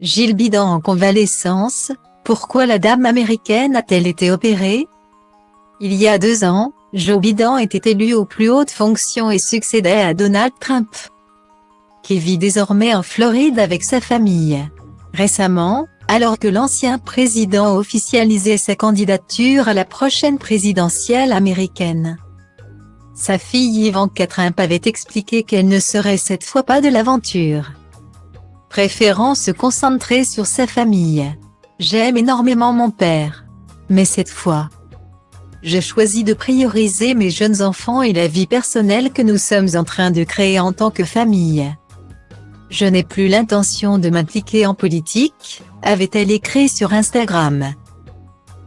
Jill Biden en convalescence, pourquoi la dame américaine a-t-elle été opérée? Il y a 2 ans, Joe Biden était élu aux plus hautes fonctions et succédait à Donald Trump, qui vit désormais en Floride avec sa famille. Récemment, alors que l'ancien président officialisait sa candidature à la prochaine présidentielle américaine, sa fille Ivanka Trump avait expliqué qu'elle ne serait cette fois pas de l'aventure, préférant se concentrer sur sa famille. « J'aime énormément mon père. Mais cette fois, j'ai choisi de prioriser mes jeunes enfants et la vie personnelle que nous sommes en train de créer en tant que famille. Je n'ai plus l'intention de m'impliquer en politique », avait-elle écrit sur Instagram.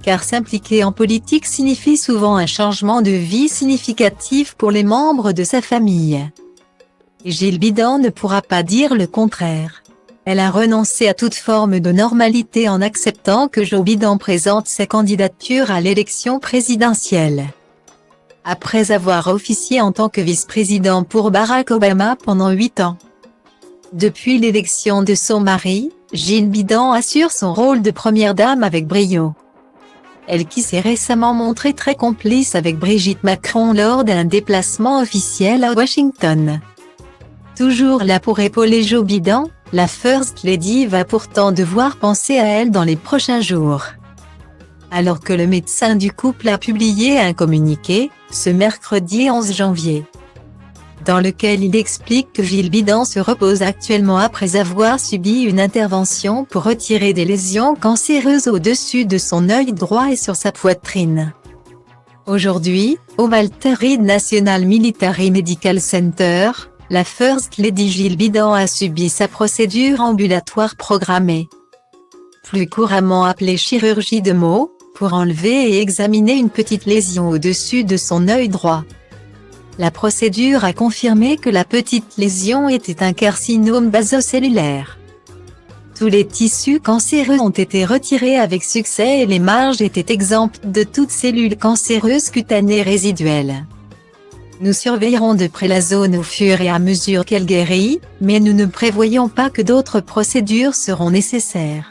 Car s'impliquer en politique signifie souvent un changement de vie significatif pour les membres de sa famille. Et Jill Biden ne pourra pas dire le contraire. Elle a renoncé à toute forme de normalité en acceptant que Joe Biden présente sa candidature à l'élection présidentielle. Après avoir officié en tant que vice-président pour Barack Obama pendant 8 ans. Depuis l'élection de son mari, Jill Biden assure son rôle de première dame avec brio. Elle qui s'est récemment montrée très complice avec Brigitte Macron lors d'un déplacement officiel à Washington. Toujours là pour épauler Joe Biden, la First Lady va pourtant devoir penser à elle dans les prochains jours. Alors que le médecin du couple a publié un communiqué, ce mercredi 11 janvier, dans lequel il explique que Jill Biden se repose actuellement après avoir subi une intervention pour retirer des lésions cancéreuses au-dessus de son œil droit et sur sa poitrine. Aujourd'hui, au Walter Reed National Military Medical Center, la First Lady Jill Biden a subi sa procédure ambulatoire programmée, plus couramment appelée chirurgie de Mohs, pour enlever et examiner une petite lésion au-dessus de son œil droit. La procédure a confirmé que la petite lésion était un carcinome basocellulaire. Tous les tissus cancéreux ont été retirés avec succès et les marges étaient exemptes de toute cellule cancéreuse cutanée résiduelle. Nous surveillerons de près la zone au fur et à mesure qu'elle guérit, mais nous ne prévoyons pas que d'autres procédures seront nécessaires,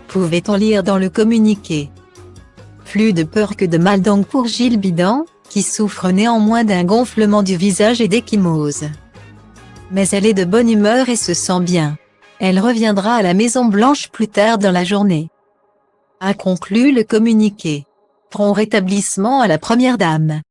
pouvait-on lire dans le communiqué. Plus de peur que de mal donc pour Jill Biden, qui souffre néanmoins d'un gonflement du visage et d'ecchymose. Mais elle est de bonne humeur et se sent bien. Elle reviendra à la Maison-Blanche plus tard dans la journée, a conclu le communiqué. Prompt rétablissement à la première dame.